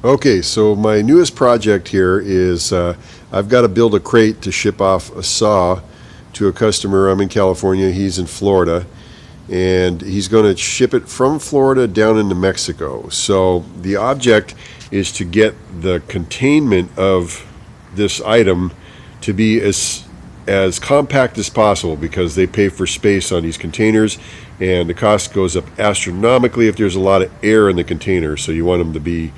Okay, so my newest project here is I've got to build a crate to ship off a saw to a customer. I'm in California, he's in Florida, and he's going to ship it from Florida down into Mexico. So the object is to get the containment of this item to be as compact as possible, because they pay for space on these containers, and the cost goes up astronomically if there's a lot of air in the container. So you want them to be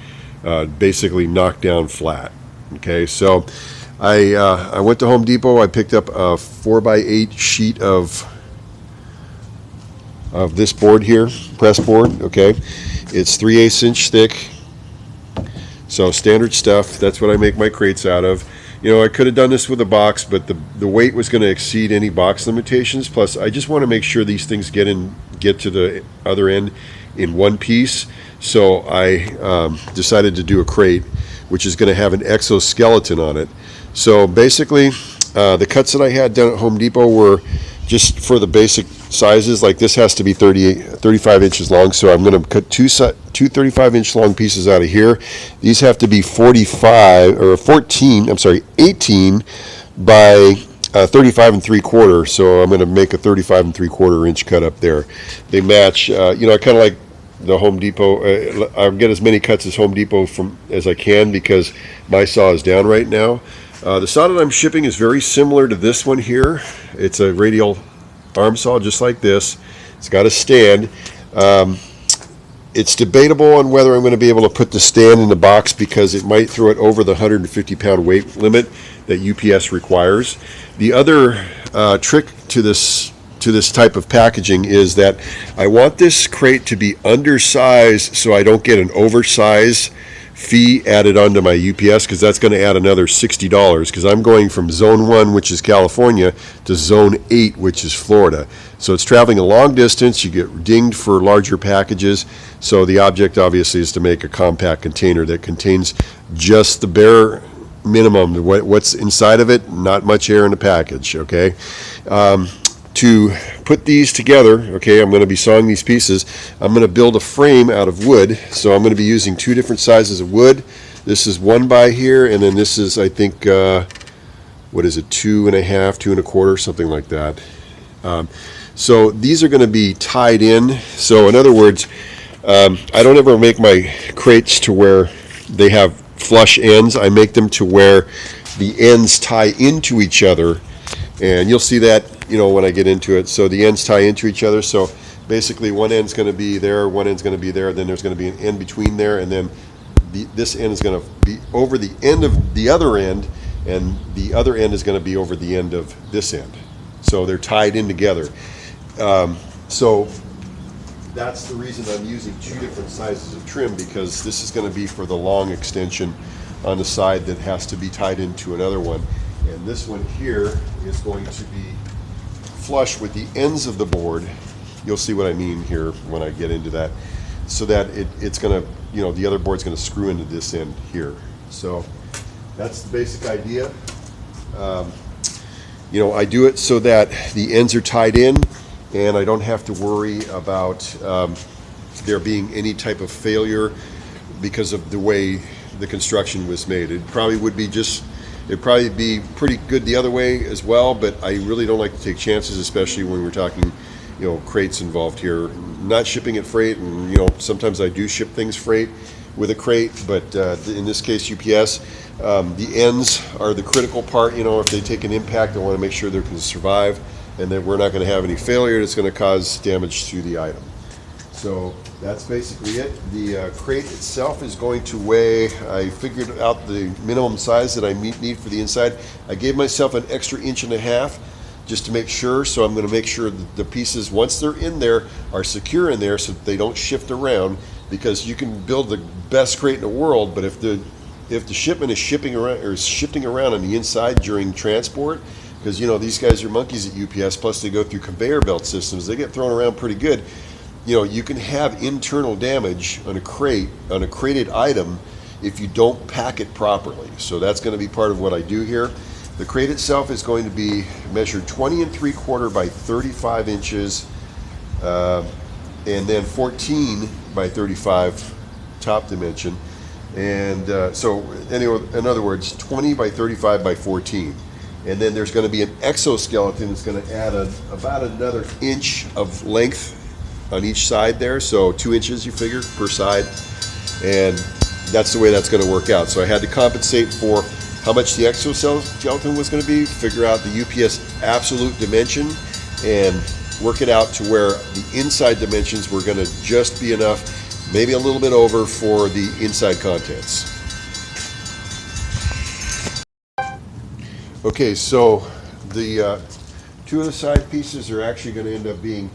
basically knocked down flat. Okay, so I went to Home Depot. I picked up a 4x8 sheet of this board here, press board. Okay, it's 3/8 inch thick, so standard stuff. That's what I make my crates out of. You know, I could have done this with a box, but the weight was going to exceed any box limitations. Plus, I just want to make sure these things get to the other end in one piece. So I decided to do a crate, which is going to have an exoskeleton on it. So basically, the cuts that I had done at Home Depot were just for the basic sizes. Like this has to be 35 inches long, so I'm going to cut two 35-inch long pieces out of here. These have to be 18 by 35 and 3/4. So I'm going to make a 35 and 3/4 inch cut up there. They match. I kind of like the Home Depot. I'll get as many cuts as Home Depot as I can, because my saw is down right now. The saw that I'm shipping is very similar to this one here. It's a radial arm saw, just like this. It's got a stand. It's debatable on whether I'm going to be able to put the stand in the box, because it might throw it over the 150-pound weight limit that UPS requires. The other trick to this type of packaging is that I want this crate to be undersized, so I don't get an oversized fee added onto my UPS, because that's going to add another $60, because I'm going from zone 1, which is California, to zone 8, which is Florida. So it's traveling a long distance. You get dinged for larger packages. So the object obviously is to make a compact container that contains just the bare minimum, what's inside of it, not much air in the package. Okay. To put these together, okay, I'm going to be sawing these pieces. I'm going to build a frame out of wood. So I'm going to be using two different sizes of wood. This is 1x here, and then this is, I think, what is it, 2.5, 2.25, something like that. So these are going to be tied in. So in other words, I don't ever make my crates to where they have flush ends. I make them to where the ends tie into each other, and you'll see that, when I get into it. So the ends tie into each other. So basically, one end's going to be there, one end's going to be there, then there's going to be an end between there, and then this end is going to be over the end of the other end, and the other end is going to be over the end of this end. So they're tied in together. So that's the reason I'm using two different sizes of trim, because this is going to be for the long extension on the side that has to be tied into another one. And this one here is going to be flush with the ends of the board. You'll see what I mean here when I get into that. So that it's going to, the other board's going to screw into this end here. So that's the basic idea. I do it so that the ends are tied in, and I don't have to worry about there being any type of failure because of the way the construction was made. It'd probably be pretty good the other way as well, but I really don't like to take chances, especially when we're talking, crates involved here. Not shipping it freight, and sometimes I do ship things freight with a crate, but in this case UPS, the ends are the critical part. If they take an impact, I want to make sure they can survive, and that we're not going to have any failure that's going to cause damage to the item. So that's basically it. The crate itself is going to weigh, I figured out the minimum size that I need for the inside. I gave myself an extra 1.5 inches just to make sure. So I'm going to make sure that the pieces, once they're in there, are secure in there so that they don't shift around, because you can build the best crate in the world, but if the shipment is shifting around on the inside during transport, because these guys are monkeys at UPS, plus they go through conveyor belt systems, they get thrown around pretty good. You can have internal damage on a crated item if you don't pack it properly. So that's going to be part of what I do here. The crate itself is going to be measured 20 3/4 by 35 inches, and then 14 by 35 top dimension. And so anyway, in other words, 20 by 35 by 14. And then there's going to be an exoskeleton that's going to add about another inch of length on each side there. So 2 inches, you figure, per side. And that's the way that's going to work out. So I had to compensate for how much the exoskeleton was going to be, figure out the UPS absolute dimension, and work it out to where the inside dimensions were going to just be enough, maybe a little bit over for the inside contents. Okay, so the 2 of the side pieces are actually going to end up being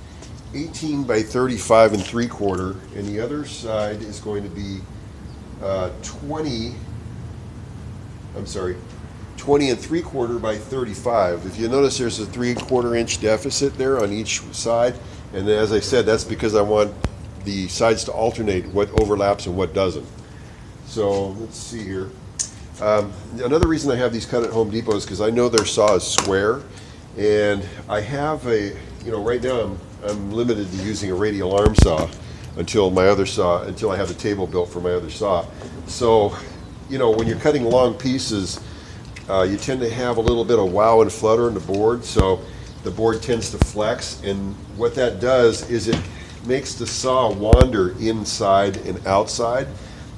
18 by 35 and 3/4, and the other side is going to be 20 and 3/4 by 35. If you notice, there's a 3/4 inch deficit there on each side, and as I said, that's because I want the sides to alternate what overlaps and what doesn't. So let's see here. Another reason I have these cut at Home Depot is because I know their saw is square, and I have right now I'm limited to using a radial arm saw until I have the table built for my other saw. So, when you're cutting long pieces, you tend to have a little bit of wow and flutter in the board, so the board tends to flex, and what that does is it makes the saw wander inside and outside,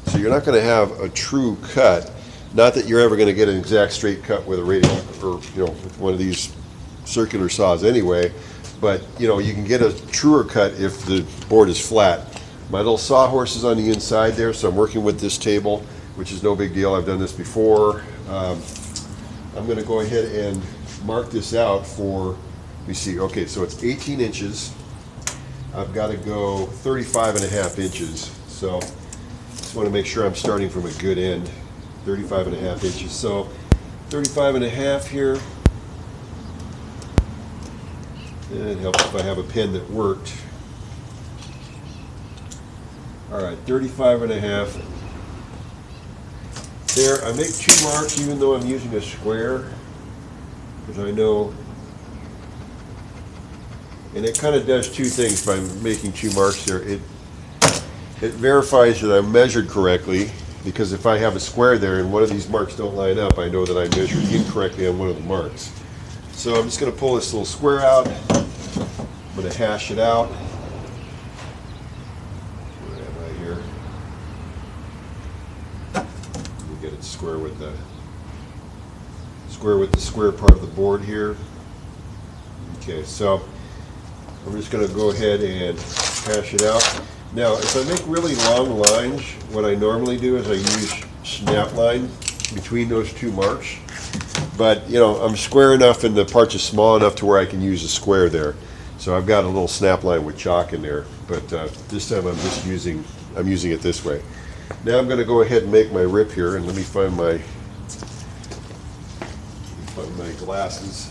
so you're not going to have a true cut. Not that you're ever going to get an exact straight cut with a radial or with one of these circular saws anyway, but you can get a truer cut if the board is flat. My little sawhorse is on the inside there, so I'm working with this table, which is no big deal. I've done this before. I'm going to go ahead and mark this out for, let me see, okay, so it's 18 inches. I've got to go 35.5 inches, so just want to make sure I'm starting from a good end. 35.5 inches, so 35.5 here. And it helps if I have a pen that worked. All right, 35.5. There, I make 2 marks even though I'm using a square, because I know, and it kind of does 2 things by making 2 marks there. It verifies that I measured correctly, because if I have a square there and one of these marks don't line up, I know that I measured incorrectly on one of the marks. So I'm just going to pull this little square out. I'm going to hash it out. Where am I here? Let me get it square with the square part of the board here. Okay, so I'm just going to go ahead and hash it out. Now, if I make really long lines, what I normally do is I use snap line between those 2 marks. But, I'm square enough and the parts are small enough to where I can use a square there. So I've got a little snap line with chalk in there. But this time I'm using it this way. Now I'm going to go ahead and make my rip here, and let me find my glasses.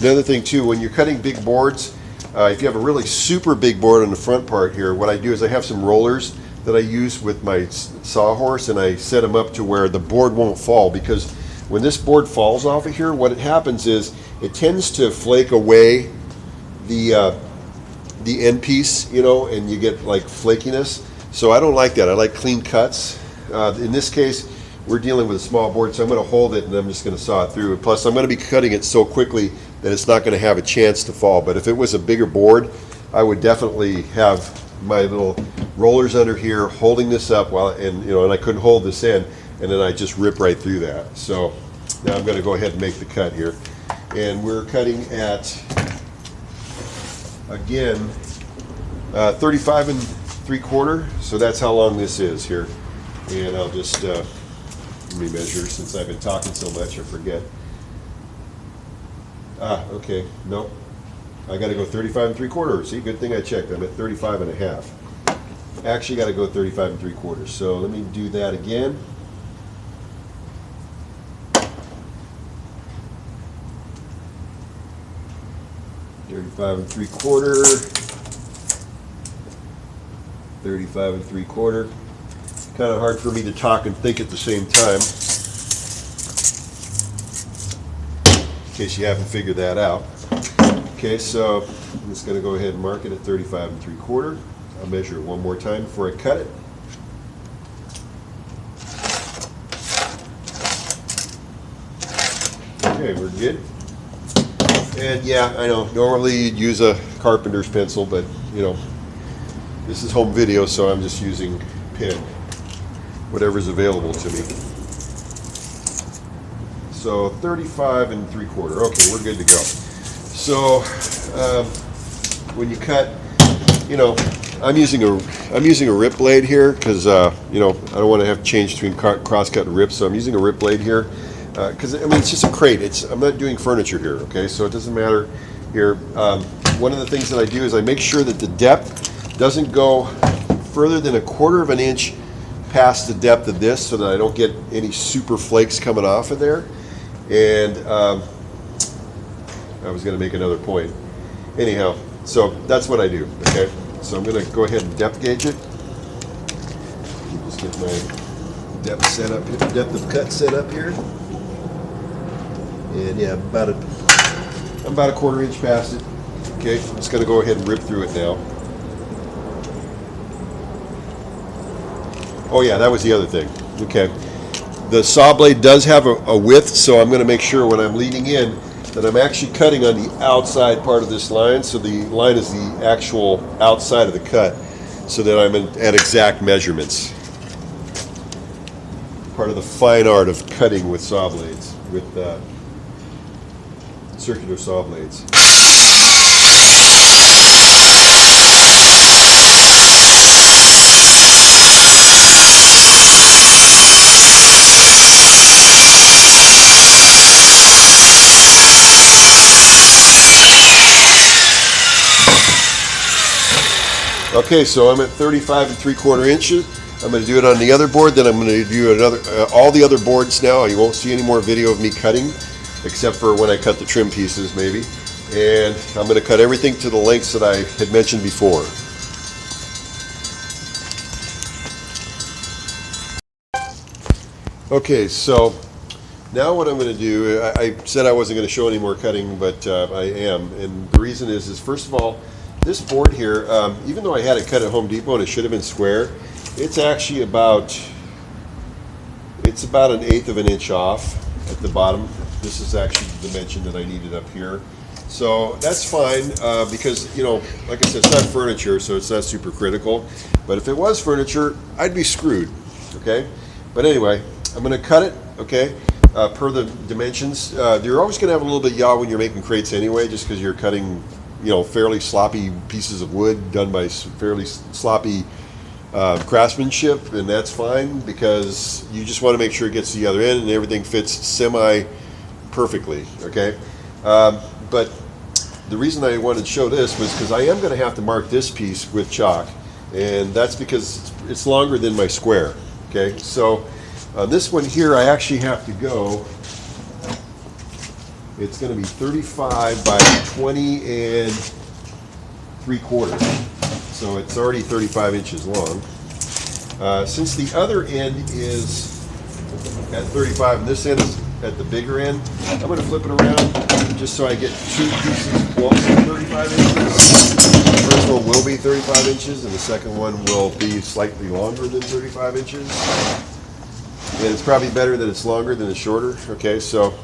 Another thing too, when you're cutting big boards, if you have a really super big board on the front part here, what I do is I have some rollers that I use with my sawhorse, and I set them up to where the board won't fall, because when this board falls off of here, what happens is it tends to flake away the end piece, and you get like flakiness. So I don't like that. I like clean cuts. In this case, we're dealing with a small board, so I'm going to hold it and I'm just going to saw it through. Plus, I'm going to be cutting it so quickly that it's not going to have a chance to fall. But if it was a bigger board, I would definitely have my little rollers under here holding this up and I couldn't hold this in, and then I just rip right through that. So now I'm going to go ahead and make the cut here, and we're cutting at, again, 35 3/4. So that's how long this is here, and I'll just let me measure, since I've been talking so much I forget. Okay, nope. I got to go 35 3/4. See, good thing I checked. I'm at 35.5. Actually, got to go 35 3/4. So let me do that again. $35 3/4. 35 3/4. Kind of hard for me to talk and think at the same time. case you haven't figured that out. Okay, so I'm just going to go ahead and mark it at 35 3/4. I'll measure it one more time before I cut it. Okay, we're good. And yeah, I know, normally you'd use a carpenter's pencil, but you know, this is home video, so I'm just using pen, whatever's available to me. So 35 3/4. Okay, we're good to go. So when you cut, you know, I'm using a rip blade here because you know, I don't want to have to change between cross cut and rip, so I'm using a rip blade here because I mean it's just a crate. I'm not doing furniture here, okay? So it doesn't matter here. One of the things that I do is I make sure that the depth doesn't go further than 1/4 of an inch past the depth of this, so that I don't get any super flakes coming off of there. And I was going to make another point. Anyhow, so that's what I do, okay? So I'm going to go ahead and depth gauge it. Just get my depth set up, depth of cut set up here. And yeah, I'm about a 1/4 inch past it. Okay, I'm just going to go ahead and rip through it now. Oh yeah, that was the other thing. Okay, the saw blade does have a width, so I'm going to make sure when I'm leading in that I'm actually cutting on the outside part of this line, so the line is the actual outside of the cut, so that I'm at exact measurements. Part of the fine art of cutting with saw blades, with circular saw blades. Okay, so I'm at 35 3/4 inches. I'm going to do it on the other board, then I'm going to do another, all the other boards now. You won't see any more video of me cutting, except for when I cut the trim pieces maybe. And I'm going to cut everything to the lengths that I had mentioned before. Okay, so now what I'm going to do, I said I wasn't going to show any more cutting, but I am. And the reason is first of all, this board here, even though I had it cut at Home Depot and it should have been square, it's actually about 1/8 of an inch off at the bottom. This is actually the dimension that I needed up here. So that's fine because, you know, like I said, it's not furniture, so it's not super critical. But if it was furniture, I'd be screwed, okay? But anyway, I'm going to cut it, okay, per the dimensions. You're always going to have a little bit yaw when you're making crates anyway, just because you're cutting, you know, fairly sloppy pieces of wood done by fairly sloppy craftsmanship, and that's fine because you just want to make sure it gets to the other end and everything fits semi perfectly, okay? But the reason I wanted to show this was because I am going to have to mark this piece with chalk, and that's because it's longer than my square, okay? So this one here I actually have to go, it's going to be 35 by 20 3/4. So it's already 35 inches long. Since the other end is at 35 and this end is at the bigger end, I'm going to flip it around just so I get two pieces close to 35 inches. The first one will be 35 inches and the second one will be slightly longer than 35 inches. And it's probably better that it's longer than it's shorter. Okay, so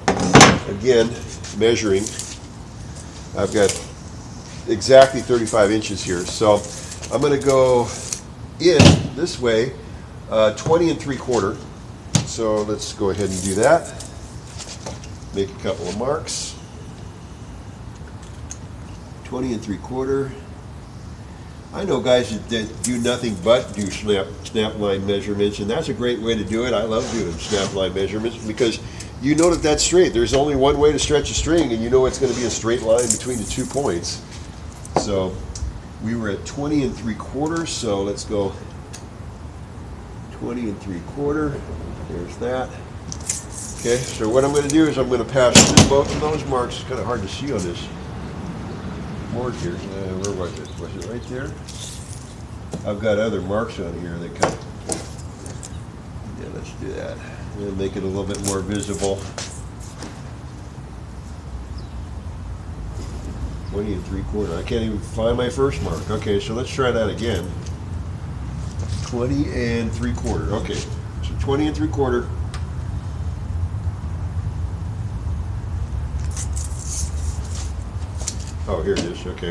again, measuring, I've got exactly 35 inches here. So I'm going to go in this way, 20 3/4. So let's go ahead and do that. Make a couple of marks. 20 3/4. I know guys that do nothing but do snap line measurements, and that's a great way to do it. I love doing snap line measurements because you know that that's straight. There's only one way to stretch a string, and you know it's going to be a straight line between the 2 points. So we were at 20 3/4, so let's go 20 3/4. There's that. Okay, so what I'm going to do is I'm going to pass through both of those marks. It's kind of hard to see on this board here. Where was it? Was it right there? I've got other marks on here that kind of, yeah, let's do that. And make it a little bit more visible. 20 and 3/4. I can't even find my first mark. Okay, so let's try that again. 20 and 3/4. Okay, so 20 and 3/4. Oh, here it is. Okay.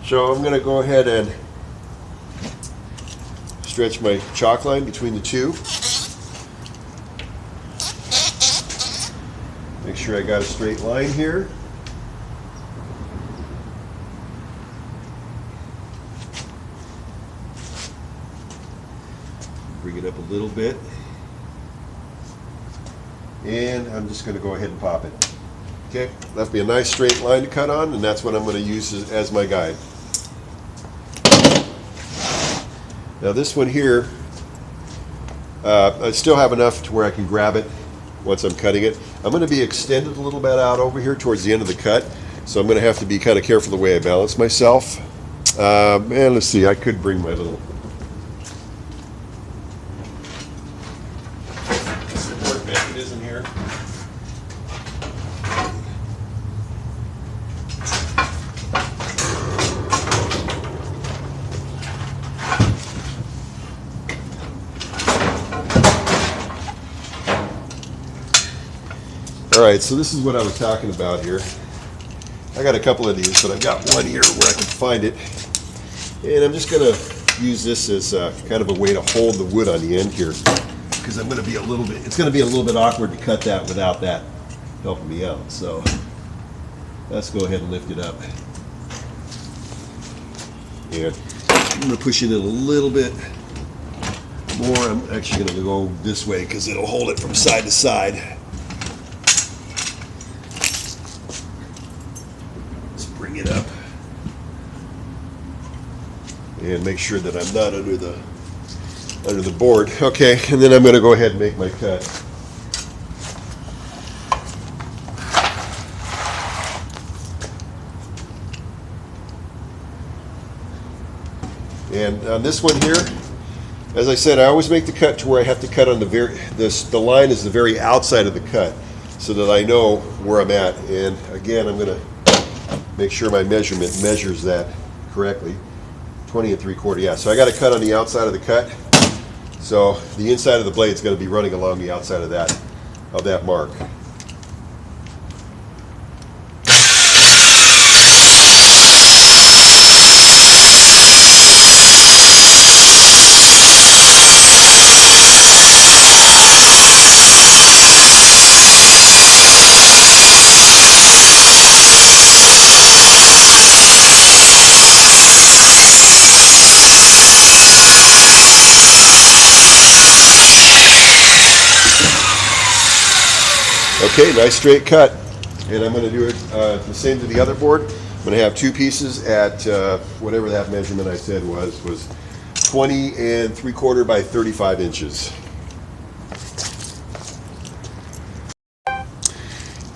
So I'm going to go ahead and stretch my chalk line between the two. Make sure I got a straight line here. Bring it up a little bit. And I'm just going to go ahead and pop it. Okay, left me a nice straight line to cut on, and that's what I'm going to use as my guide. Now this one here, I still have enough to where I can grab it once I'm cutting it. I'm going to be extended a little bit out over here towards the end of the cut, so I'm going to have to be kind of careful the way I balance myself. And let's see, I could bring my little support mechanism here. Alright, so this is what I was talking about here. I got a couple of these, but I've got one here where I can find it. And I'm just going to use this as kind of a way to hold the wood on the end here. Because I'm going to be it's going to be a little bit awkward to cut that without that helping me out. So let's go ahead and lift it up. And I'm going to push it in a little bit more. I'm actually going to go this way because it'll hold it from side to side. It up and make sure that I'm not under the board. Okay, and then I'm going to go ahead and make my cut. And on this one here, as I said, I always make the cut to where I have to cut on the line is the very outside of the cut, so that I know where I'm at. And again, I'm going to make sure my measurement measures that correctly. 20 and 3/4, yeah. So I got to cut on the outside of the cut. So the inside of the blade is going to be running along the outside of that mark. Okay, nice straight cut. And I'm going to do it the same to the other board. I'm going to have two pieces at whatever that measurement I said was 20 and 3/4 by 35 inches.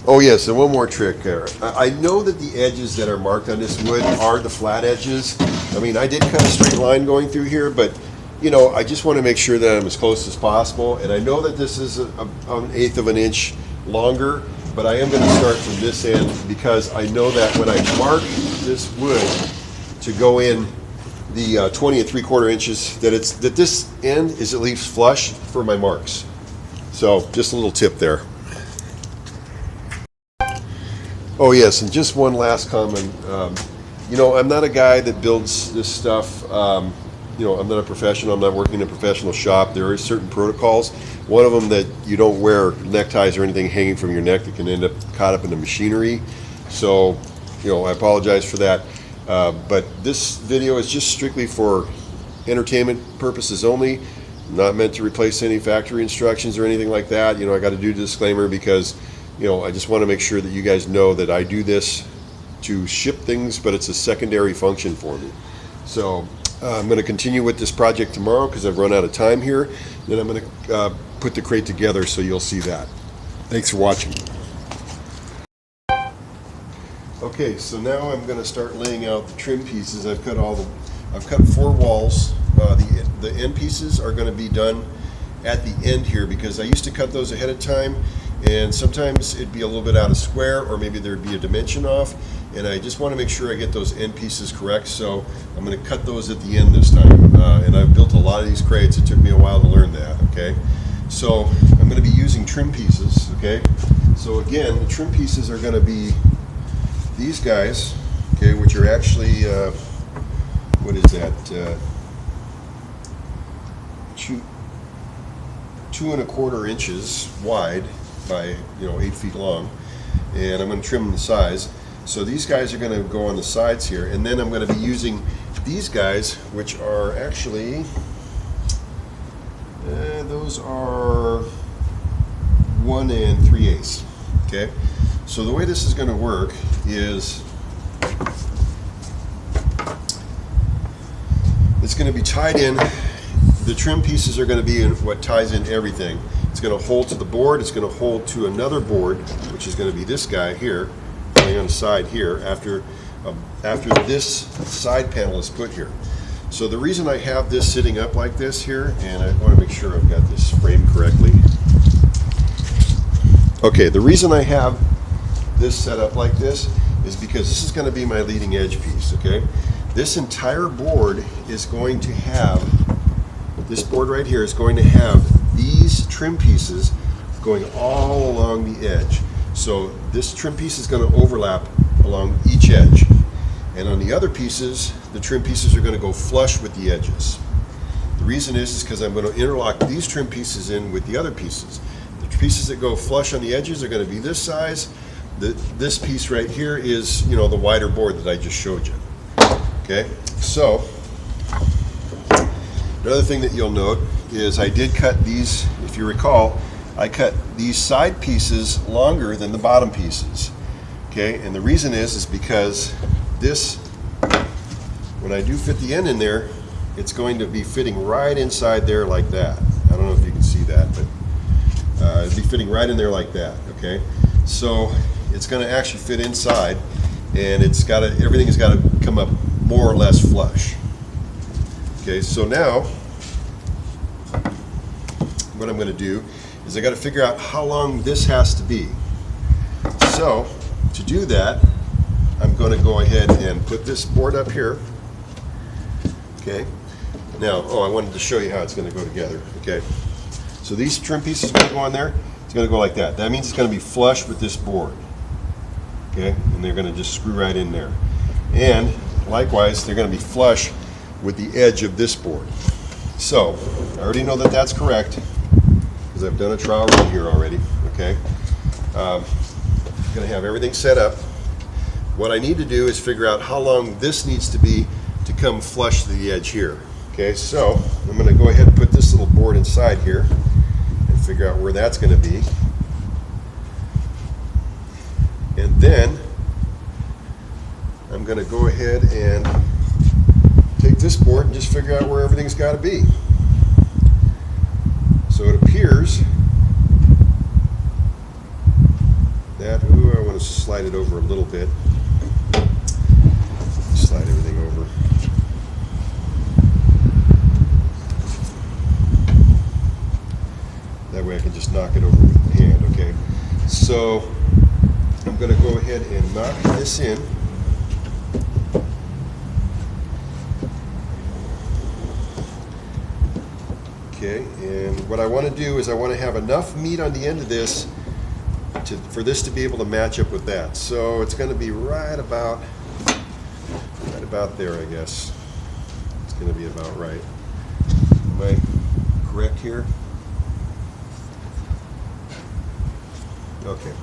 Oh yes, and one more trick there. I know that the edges that are marked on this wood are the flat edges. I mean, I did cut a straight line going through here, but you know, I just want to make sure that I'm as close as possible. And I know that this is an 1/8 of an inch longer, but I am going to start from this end because I know that when I mark this wood to go in the 20 and 3/4 inches, that this end is at least flush for my marks. So just a little tip there. Oh yes, and just one last comment. You know, I'm not a guy that builds this stuff. You know, I'm not a professional. I'm not working in a professional shop. There are certain protocols. One of them that you don't wear neckties or anything hanging from your neck that can end up caught up in the machinery. So, you know, I apologize for that. But this video is just strictly for entertainment purposes only. Not meant to replace any factory instructions or anything like that. You know, I got to do a disclaimer because, you know, I just want to make sure that you guys know that I do this to ship things, but it's a secondary function for me. So I'm going to continue with this project tomorrow because I've run out of time here. Then I'm going to put the crate together, so you'll see that. Thanks for watching. Okay, so now I'm going to start laying out the trim pieces. I've cut 4 walls. The end pieces are going to be done at the end here because I used to cut those ahead of time, and sometimes it'd be a little bit out of square, or maybe there'd be a dimension off, and I just want to make sure I get those end pieces correct, so I'm going to cut those at the end this time. And I've built a lot of these crates. It took me a while to learn that, okay? So I'm going to be using trim pieces, okay? So again, the trim pieces are going to be these guys, okay, which are actually, what is that, 2¼ inches wide by 8 feet long, and I'm going to trim them the size. So these guys are going to go on the sides here, and then I'm going to be using these guys, which are actually those are 1 3/8. Okay, so the way this is going to work is it's going to be tied in. The trim pieces are going to be in what ties in everything. It's going to hold to the board. It's going to hold to another board, which is going to be this guy here, going on the side here, after this side panel is put here. So the reason I have this sitting up like this here, and I want to make sure I've got this framed correctly. Okay, the reason I have this set up like this is because this is going to be my leading edge piece, okay? This entire board is going to have, this board right here is going to have these trim pieces going all along the edge. So this trim piece is going to overlap along each edge. And on the other pieces, the trim pieces are going to go flush with the edges. The reason is because I'm going to interlock these trim pieces in with the other pieces. The pieces that go flush on the edges are going to be this size. This piece right here is, the wider board that I just showed you. Okay, so another thing that you'll note is I did cut these, if you recall, I cut these side pieces longer than the bottom pieces. Okay, and the reason is because this, when I do fit the end in there, it's going to be fitting right inside there like that. I don't know if you can see that, but it'll be fitting right in there like that. Okay, so it's going to actually fit inside, and everything has got to come up more or less flush. Okay, so now what I'm going to do is I got to figure out how long this has to be. So to do that, I'm going to go ahead and put this board up here. Okay. Now, I wanted to show you how it's going to go together. Okay. So these trim pieces are going to go on there. It's going to go like that. That means it's going to be flush with this board. Okay. And they're going to just screw right in there. And likewise, they're going to be flush with the edge of this board. So I already know that that's correct because I've done a trial run here already. Okay. I'm going to have everything set up. What I need to do is figure out how long this needs to be to come flush to the edge here. Okay, so I'm going to go ahead and put this little board inside here and figure out where that's going to be. And then I'm going to go ahead and take this board and just figure out where everything's got to be. So it appears that, I want to slide it over a little bit. Slide everything over. That way I can just knock it over with my hand, okay? So I'm going to go ahead and knock this in. Okay, and what I want to do is I want to have enough meat on the end of this for this to be able to match up with that. So it's going to be right about there, I guess. It's going to be about right. Am I correct here? Okay.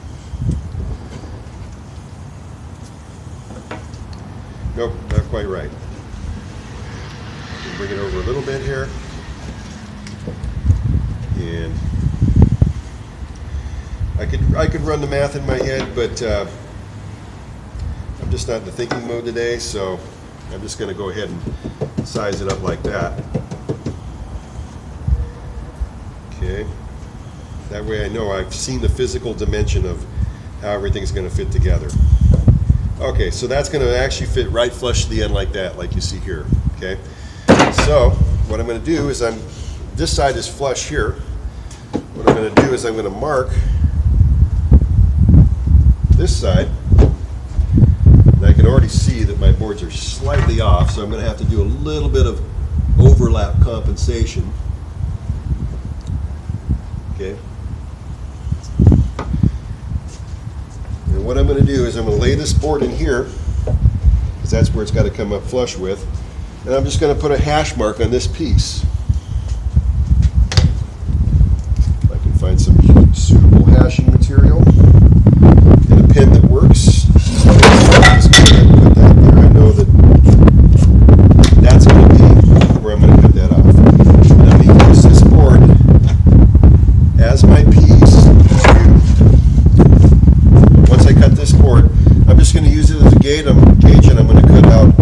Nope, not quite right. Bring it over a little bit here. And I could run the math in my head, but I'm just not in the thinking mode today, so I'm just going to go ahead and size it up like that. Okay. That way I know I've seen the physical dimension of how everything's going to fit together. Okay, so that's going to actually fit right flush to the end like that, like you see here. Okay. So what I'm going to do is this side is flush here. What I'm going to do is I'm going to mark this side, and I can already see that my boards are slightly off, so I'm going to have to do a little bit of overlap compensation. Okay. And what I'm going to do is I'm going to lay this board in here, because that's where it's got to come up flush with, and I'm just going to put a hash mark on this piece. If I can find some suitable hashing material and a pin that works. So I'm just going to put that there. I know that that's going to be where I'm going to cut that off. And I'm going to use this board as my piece. Once I cut this board, I'm just going to use it as a gauge, and I'm going to cut out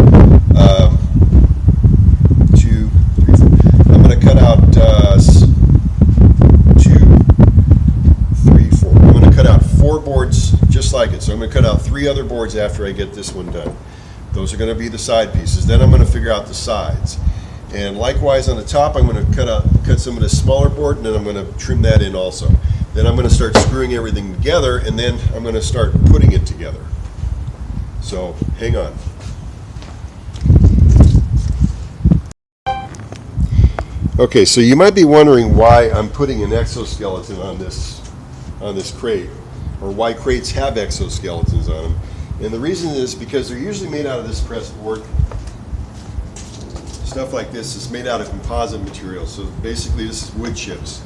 I'm going to cut out 2, 3, 4. I'm going to cut out 4 boards just like it. So I'm going to cut out 3 other boards after I get this one done. Those are going to be the side pieces. Then I'm going to figure out the sides. And likewise on the top, I'm going to cut some of the smaller board, and then I'm going to trim that in also. Then I'm going to start screwing everything together, and then I'm going to start putting it together. So hang on. Okay, so you might be wondering why I'm putting an exoskeleton on this crate, or why crates have exoskeletons on them. And the reason is because they're usually made out of this pressed board. Stuff like this is made out of composite material, so basically this is wood chips.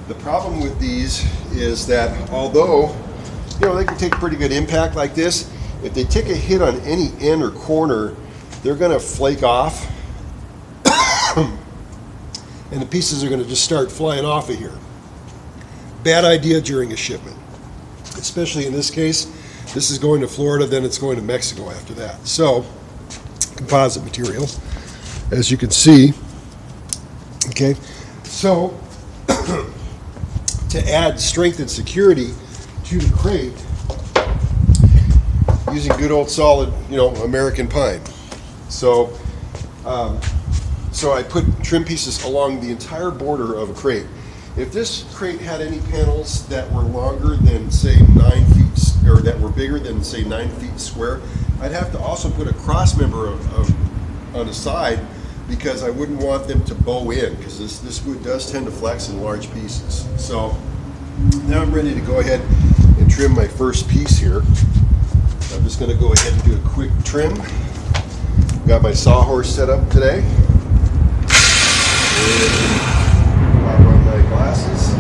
The problem with these is that although they can take pretty good impact like this, if they take a hit on any end or corner, they're going to flake off. And the pieces are going to just start flying off of here. Bad idea during a shipment. Especially in this case, this is going to Florida, then it's going to Mexico after that. So, composite material, as you can see. Okay, so to add strength and security to the crate, using good old solid, American pine. So I put trim pieces along the entire border of a crate. If this crate had any panels that were longer than, say, 9 feet, or that were bigger than, say, 9 feet square, I'd have to also put a cross member on the side, because I wouldn't want them to bow in, because this wood does tend to flex in large pieces. So now I'm ready to go ahead and trim my first piece here. I'm just going to go ahead and do a quick trim. Got my sawhorse set up today. Pop on my glasses.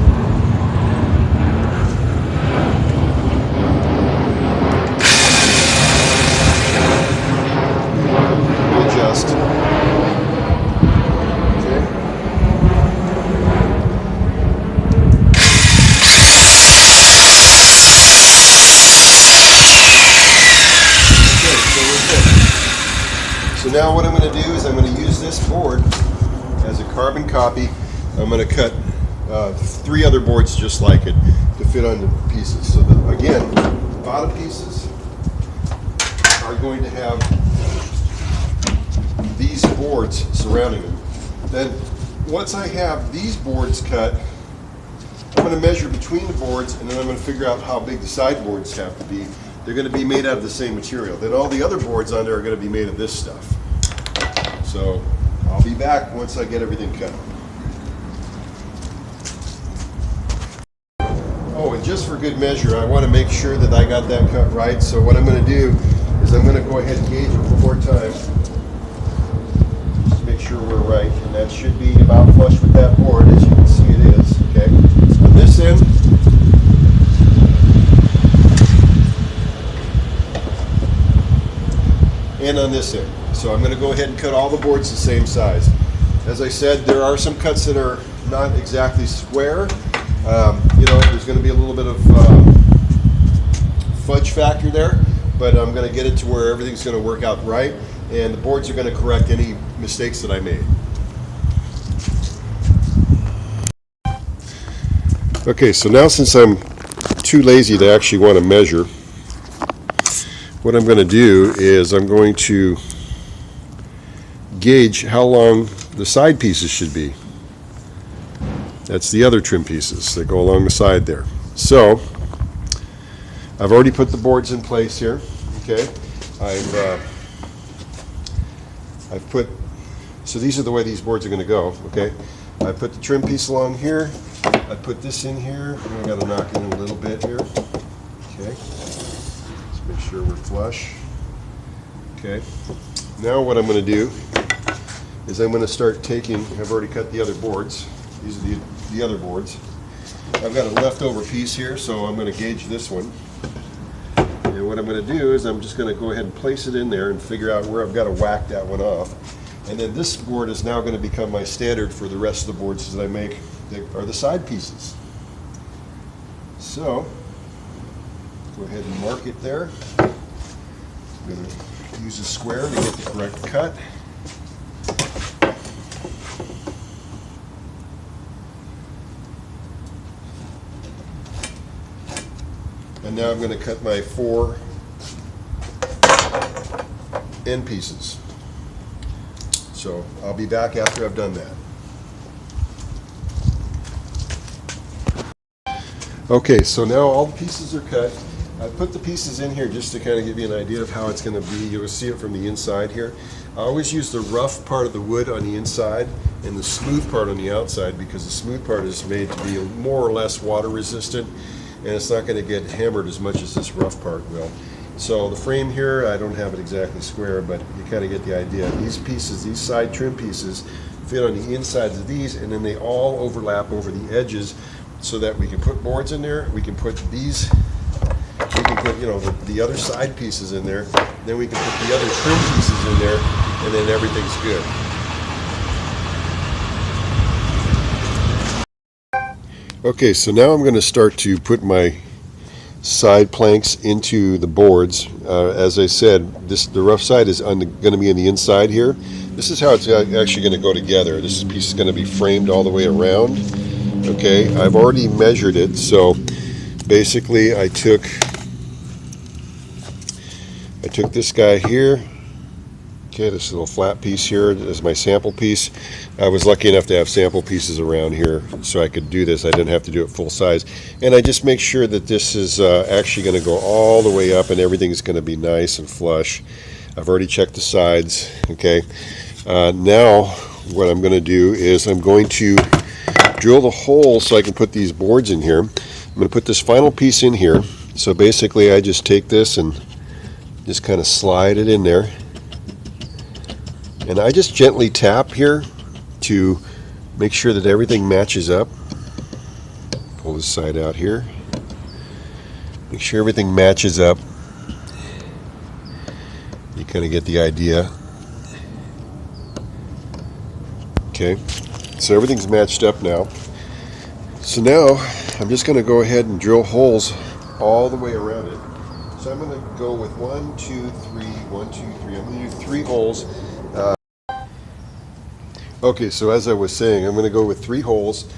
Adjust. Okay. So now what I'm going to do is I'm going to use this board as a carbon copy. I'm going to cut 3 other boards just like it to fit on the pieces. So that, again, the bottom pieces are going to have these boards surrounding them. Then once I have these boards cut, I'm going to measure between the boards, and then I'm going to figure out how big the side boards have to be. They're going to be made out of the same material. Then all the other boards on there are going to be made of this stuff. So I'll be back once I get everything cut. Oh, and just for good measure, I want to make sure that I got that cut right. So what I'm going to do is I'm going to go ahead and gauge it one more time. Just make sure we're right. And that should be about flush with that board. As you can see, it is. Okay. On this end, and on this end. So I'm going to go ahead and cut all the boards the same size. As I said, there are some cuts that are not exactly square. There's going to be a little bit of fudge factor there, but I'm going to get it to where everything's going to work out right, and the boards are going to correct any mistakes that I made. Okay, so now since I'm too lazy to actually want to measure, what I'm going to do is I'm going to gauge how long the side pieces should be. That's the other trim pieces that go along the side there. So I've already put the boards in place here. Okay, I've put, so these are the way these boards are going to go. Okay, I put the trim piece along here. I put this in here. I got to knock it in a little bit here. Okay, let's make sure we're flush. Okay, now what I'm going to do is I'm going to start taking, I've already cut the other boards. These are the other boards. I've got a leftover piece here, so I'm going to gauge this one. And what I'm going to do is I'm just going to go ahead and place it in there and figure out where I've got to whack that one off. And then this board is now going to become my standard for the rest of the boards that I make that are the side pieces. So, go ahead and mark it there. I'm going to use a square to get the correct cut. And now I'm going to cut my 4 end pieces. So I'll be back after I've done that. Okay, so now all the pieces are cut. I put the pieces in here just to kind of give you an idea of how it's going to be. You'll see it from the inside here. I always use the rough part of the wood on the inside and the smooth part on the outside, because the smooth part is made to be more or less water resistant, and it's not going to get hammered as much as this rough part will. So the frame here, I don't have it exactly square, but you kind of get the idea. These pieces, these side trim pieces, fit on the insides of these, and then they all overlap over the edges so that we can put boards in there. We can put these, we can put, you know, the other side pieces in there. Then we can put the other trim pieces in there, and then everything's good. Okay, so now I'm going to start to put my side planks into the boards. As I said, the rough side is going to be on the inside here. This is how it's actually going to go together. This piece is going to be framed all the way around. Okay, I've already measured it, so basically I took this guy here. Okay, this little flat piece here is my sample piece. I was lucky enough to have sample pieces around here so I could do this. I didn't have to do it full size. And I just make sure that this is actually going to go all the way up and everything's going to be nice and flush. I've already checked the sides. Okay, now what I'm going to do is I'm going to drill the hole so I can put these boards in here. I'm going to put this final piece in here. So basically I just take this and just kind of slide it in there. And I just gently tap here to make sure that everything matches up. Pull this side out here. Make sure everything matches up. You kind of get the idea. Okay, so everything's matched up now. So now I'm just going to go ahead and drill holes all the way around it. So I'm going to go with 1, 2, 3, 1, 2, 3. I'm going to do 3 holes. Okay, so as I was saying, I'm going to go with 3 holes.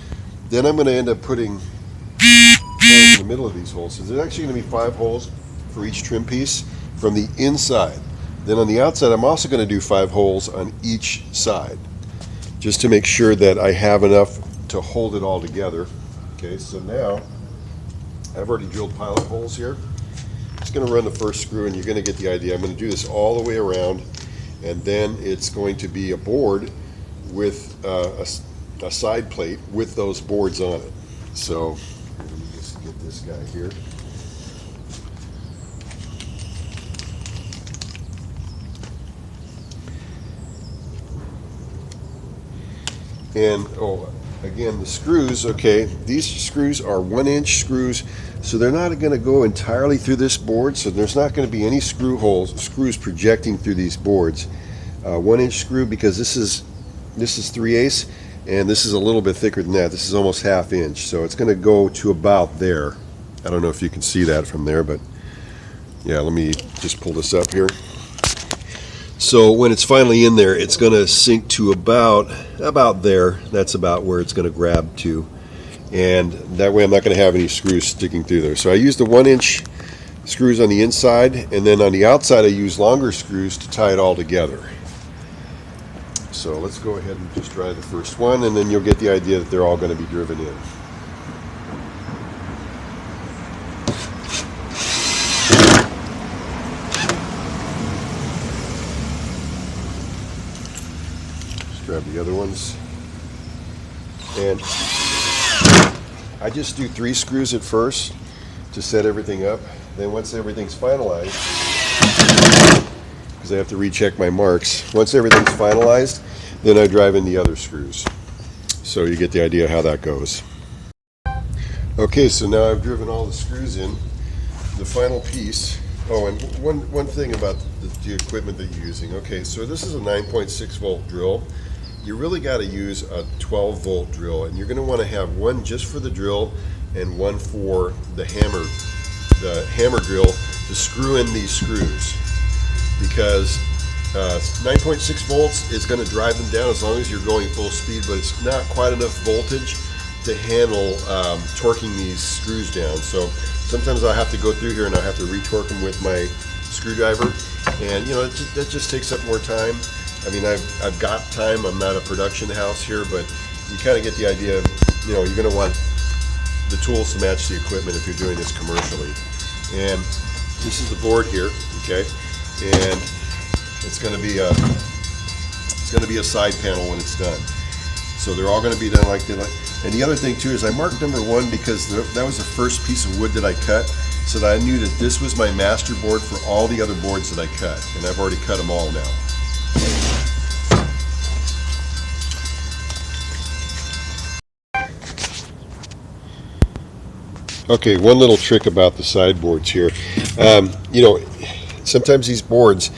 Then I'm going to end up putting holes in the middle of these holes. So there's actually going to be 5 holes for each trim piece from the inside. Then on the outside, I'm also going to do 5 holes on each side, just to make sure that I have enough to hold it all together. Okay, so now I've already drilled pilot holes here. Just going to run the first screw, and you're going to get the idea. I'm going to do this all the way around, and then it's going to be a board with a side plate with those boards on it. So let me just get this guy here. And again, the screws, okay, these screws are 1-inch screws, so they're not going to go entirely through this board, so there's not going to be any screws projecting through these boards. 1-inch screw, because this is 3/8, and this is a little bit thicker than that. This is almost 1/2 inch, so it's going to go to about there. I don't know if you can see that from there, but yeah, let me just pull this up here. So when it's finally in there, it's going to sink to about there. That's about where it's going to grab to, and that way I'm not going to have any screws sticking through there. So I use the 1-inch screws on the inside, and then on the outside I use longer screws to tie it all together. So let's go ahead and just try the first one, and then you'll get the idea that they're all going to be driven in. grab the other ones. And I just do 3 screws at first to set everything up. Then once everything's finalized, because I have to recheck my marks, once everything's finalized, then I drive in the other screws. So you get the idea how that goes. Okay, so now I've driven all the screws in. The final piece. Oh, and one thing about the equipment that you're using. Okay, so this is a 9.6 volt drill. You really got to use a 12 volt drill, and you're going to want to have one just for the drill and one for the hammer drill to screw in these screws, because 9.6 volts is going to drive them down as long as you're going full speed, but it's not quite enough voltage to handle torquing these screws down. So sometimes I have to go through here and I have to retorque them with my screwdriver, and you know that just takes up more time. I mean, I've got time. I'm not a production house here, but you kind of get the idea. You know, you're going to want the tools to match the equipment if you're doing this commercially. And this is the board here, okay? And it's going to be a side panel when it's done. So they're all going to be done like that. And the other thing too is I marked number 1 because that was the first piece of wood that I cut, so that I knew that this was my master board for all the other boards that I cut, and I've already cut them all now. Okay, one little trick about the sideboards here. You know, sometimes these boards,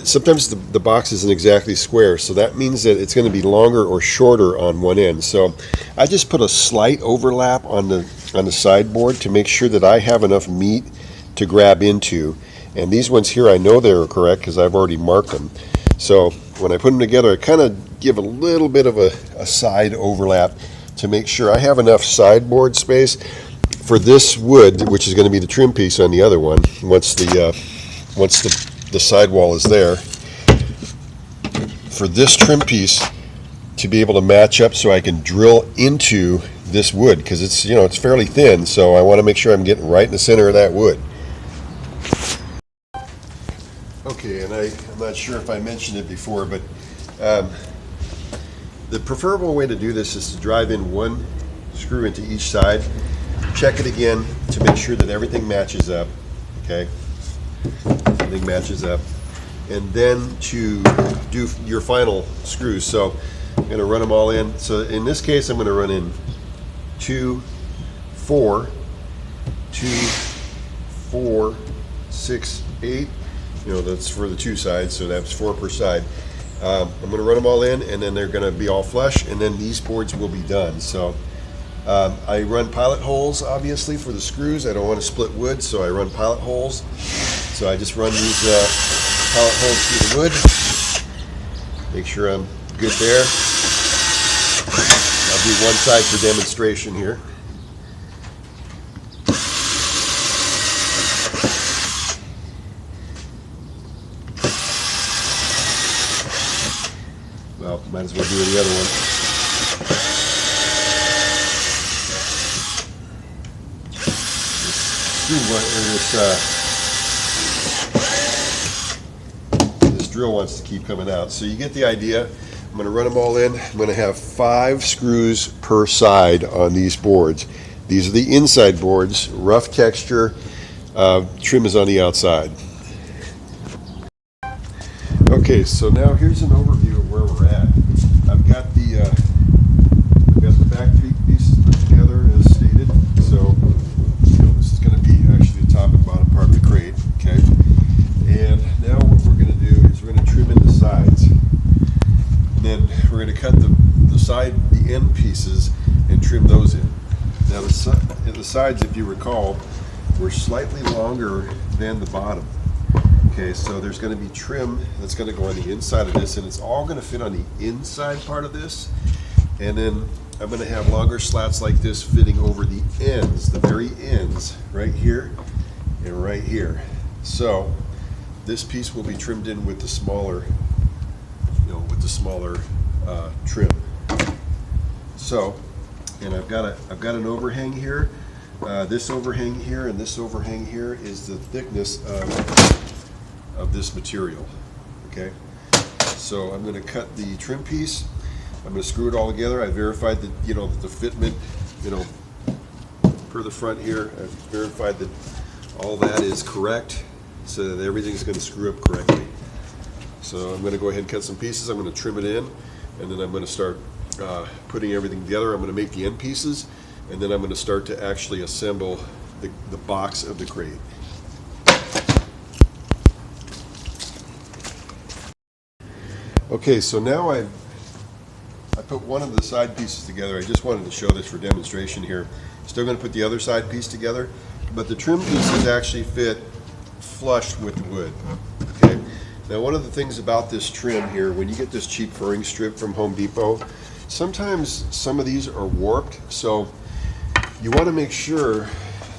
sometimes the box isn't exactly square, so that means that it's going to be longer or shorter on one end. So I just put a slight overlap on the sideboard to make sure that I have enough meat to grab into. And these ones here, I know they're correct because I've already marked them. So when I put them together, I kind of give a little bit of a side overlap to make sure I have enough sideboard space for this wood, which is going to be the trim piece on the other one. Once the sidewall is there, for this trim piece to be able to match up, so I can drill into this wood, because it's, you know, it's fairly thin. So I want to make sure I'm getting right in the center of that wood. Okay, and I'm not sure if I mentioned it before, but the preferable way to do this is to drive in one screw into each side, check it again to make sure that everything matches up, okay? Everything matches up. And then to do your final screws. So I'm going to run them all in. So in this case, I'm going to run in 2, 4, 2, 4, 6, 8. You know, that's for the 2 sides, so that's 4 per side. I'm going to run them all in, and then they're going to be all flush, and then these boards will be done. So I run pilot holes, obviously, for the screws. I don't want to split wood, so I run pilot holes. So I just run these pilot holes through the wood. Make sure I'm good there. I'll do one side for demonstration here. Well, might as well do the other one. This drill wants to keep coming out, so you get the idea. I'm going to run them all in. I'm going to have 5 screws per side on these boards. These are the inside boards, rough texture, trim is on the outside. Okay, so now here's an overview of where we're at. I've got the back 3 pieces put together as stated. So this is going to be actually the top and bottom part of the crate, okay? And now what we're going to do is we're going to trim in the sides. And then we're going to cut the end pieces and trim those in. Now the sides, if you recall, were slightly longer than the bottom. Okay, so there's going to be trim that's going to go on the inside of this, and it's all going to fit on the inside part of this. And then I'm going to have longer slats like this fitting over the ends, the very ends, right here and right here. So this piece will be trimmed in with the smaller, trim. So, and I've got an overhang here. This overhang here and this overhang here is the thickness of this material. Okay, So I'm going to cut the trim piece. I'm going to screw it all together. I verified that, that the fitment, per the front here, I've verified that all that is correct, so that everything's going to screw up correctly. So I'm going to go ahead and cut some pieces. I'm going to trim it in, and then I'm going to start putting everything together. I'm going to make the end pieces, and then I'm going to start to actually assemble the box of the crate. Okay, so now I put one of the side pieces together. I just wanted to show this for demonstration here. Still going to put the other side piece together, but the trim pieces actually fit flush with the wood. Okay. Now, one of the things about this trim here, when you get this cheap furring strip from Home Depot, sometimes some of these are warped, so you want to make sure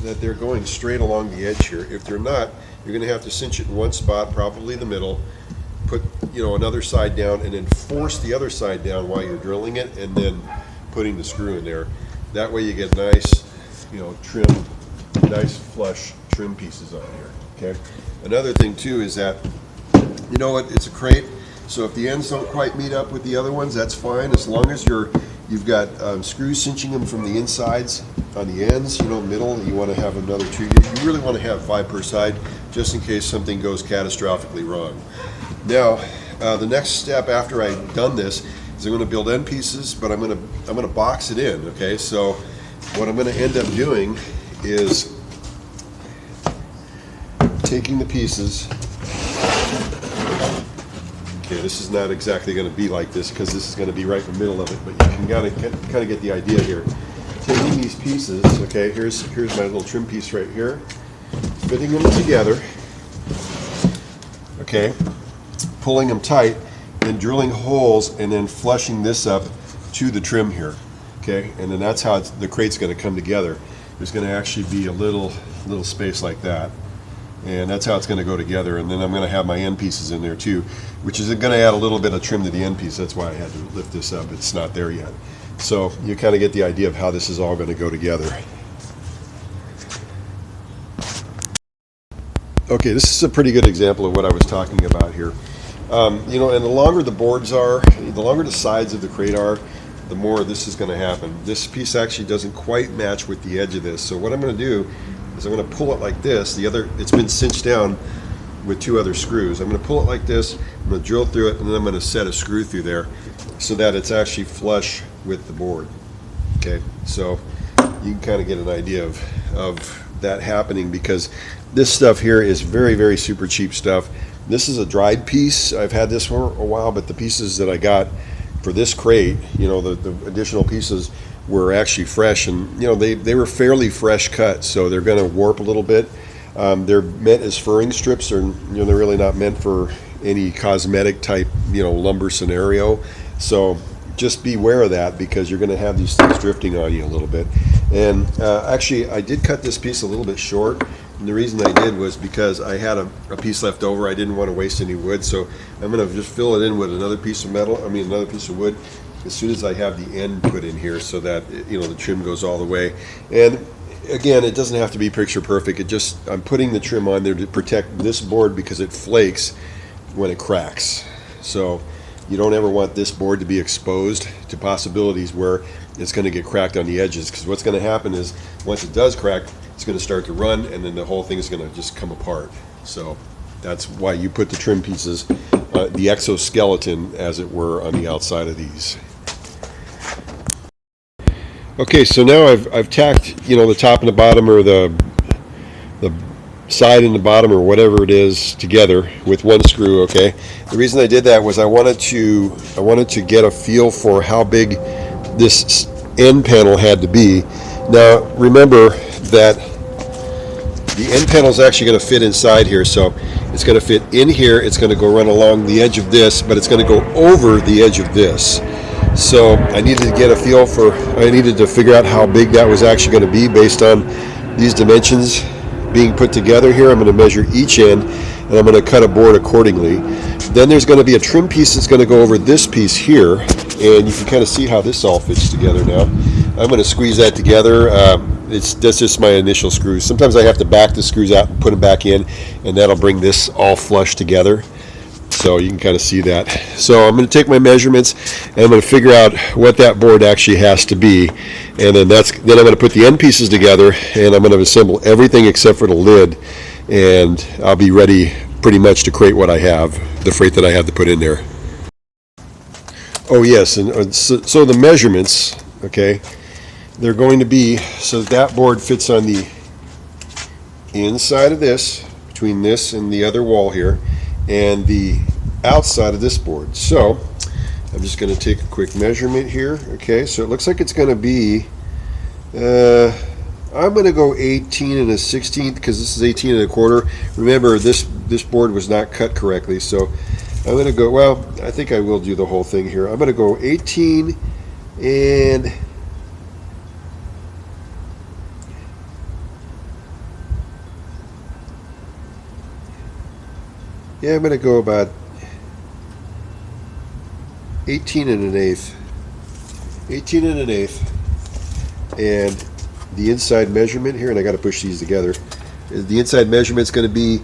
that they're going straight along the edge here. If they're not, you're going to have to cinch it in one spot, probably the middle, put another side down, and then force the other side down while you're drilling it, and then putting the screw in there. That way you get nice, trim, nice flush trim pieces on here. Okay. Another thing too is that, it's a crate, so if the ends don't quite meet up with the other ones, that's fine, as long as you've got screws cinching them from the insides on the ends, middle. You want to have another 2. You really want to have 5 per side, just in case something goes catastrophically wrong. Now, the next step after I've done this is I'm going to build end pieces, but I'm going to box it in. Okay, so what I'm going to end up doing is taking the pieces. Okay, this is not exactly going to be like this because this is going to be right in the middle of it, but you can kind of get the idea here. Taking these pieces, okay, here's my little trim piece right here, fitting them together, okay, pulling them tight, then drilling holes, and then flushing this up to the trim here, okay, and then that's how the crate's going to come together. There's going to actually be a little space like that, and that's how it's going to go together. And then I'm going to have my end pieces in there too, which is going to add a little bit of trim to the end piece. That's why I had to lift this up. It's not there yet. So you kind of get the idea of how this is all going to go together. Okay, this is a pretty good example of what I was talking about here. And the longer the boards are, the longer the sides of the crate are, the more this is going to happen. This piece actually doesn't quite match with the edge of this. So what I'm going to do is I'm going to pull it like this. It's been cinched down with 2 other screws. I'm going to pull it like this, I'm going to drill through it, and then I'm going to set a screw through there so that it's actually flush with the board. Okay, so you can kind of get an idea of that happening, because this stuff here is very, very super cheap stuff. This is a dried piece. I've had this for a while, but the pieces that I got for this crate, the additional pieces were actually fresh, and they were fairly fresh cut, so they're going to warp a little bit. They're meant as furring strips, or they're really not meant for any cosmetic type lumber scenario. So just beware of that, because you're going to have these things drifting on you a little bit. And actually, I did cut this piece a little bit short, and the reason I did was because I had a piece left over. I didn't want to waste any wood, so I'm going to just fill it in with another piece of another piece of wood, as soon as I have the end put in here, so that the trim goes all the way. And again, it doesn't have to be picture perfect. I'm putting the trim on there to protect this board, because it flakes when it cracks. So you don't ever want this board to be exposed to possibilities where it's going to get cracked on the edges, because what's going to happen is once it does crack, it's going to start to run, and then the whole thing is going to just come apart. So that's why you put the trim pieces, the exoskeleton as it were, on the outside of these. Okay, so now I've tacked the top and the bottom, or the side and the bottom, or whatever it is, together with one screw. Okay, the reason I did that was I wanted to get a feel for how big this end panel had to be. Now remember that the end panel is actually going to fit inside here, so it's going to fit in here. It's going to go run along the edge of this, but it's going to go over the edge of this. So I needed to figure out how big that was actually going to be based on these dimensions being put together here. I'm going to measure each end, and I'm going to cut a board accordingly. Then there's going to be a trim piece that's going to go over this piece here, and you can kind of see how this all fits together now. I'm going to squeeze that together. That's just my initial screws. Sometimes I have to back the screws out and put them back in, and that'll bring this all flush together. So you can kind of see that. So I'm going to take my measurements and I'm going to figure out what that board actually has to be, and then I'm going to put the end pieces together and I'm going to assemble everything except for the lid, and I'll be ready pretty much to crate what I have, the freight that I have to put in there. Oh yes, and so the measurements, okay, they're going to be so that board fits on the inside of this, between this and the other wall here, and the outside of this board. So I'm just going to take a quick measurement here. Okay, so it looks like it's going to be I'm going to go 18 and a 16th because this is 18 and a quarter. Remember, this board was not cut correctly, so I'm going to go, well, I think I will do the whole thing here. I'm going to go 18 and I'm going to go about 18 and an eighth. 18 and an eighth. And the inside measurement here, and I got to push these together. The inside measurement is going to be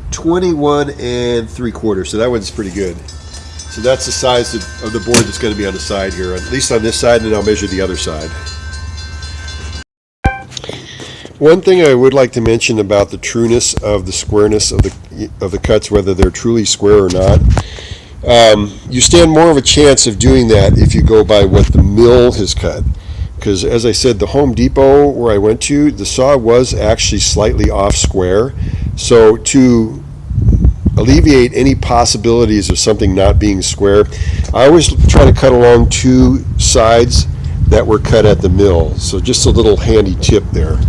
21 and 3/4. So that one's pretty good. So that's the size of the board that's going to be on the side here, at least on this side, and then I'll measure the other side. One thing I would like to mention about the trueness of the squareness of the cuts, whether they're truly square or not, you stand more of a chance of doing that if you go by what the mill has cut. Because as I said, the Home Depot where I went to, the saw was actually slightly off square. So to alleviate any possibilities of something not being square, I always try to cut along two sides that were cut at the mill. So just a little handy tip there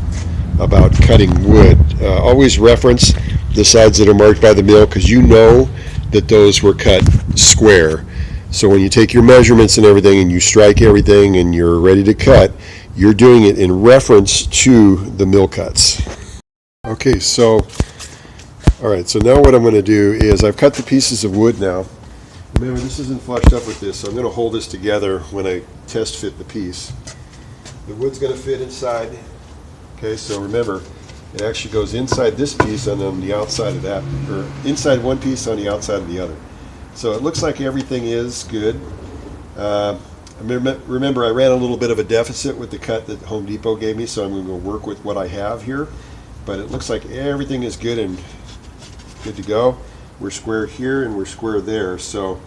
about cutting wood. Always reference the sides that are marked by the mill, because you know that those were cut square. So when you take your measurements and everything and you strike everything and you're ready to cut, you're doing it in reference to the mill cuts. Okay, so all right, so now what I'm going to do is I've cut the pieces of wood now. Remember, this isn't flushed up with this, so I'm going to hold this together when I test fit the piece. The wood's going to fit inside. Okay, so remember, it actually goes inside this piece and on the outside of that, or inside one piece on the outside of the other. So it looks like everything is good. Remember, I ran a little bit of a deficit with the cut that Home Depot gave me, so I'm going to work with what I have here. But it looks like everything is good and good to go. We're square here and we're square there. So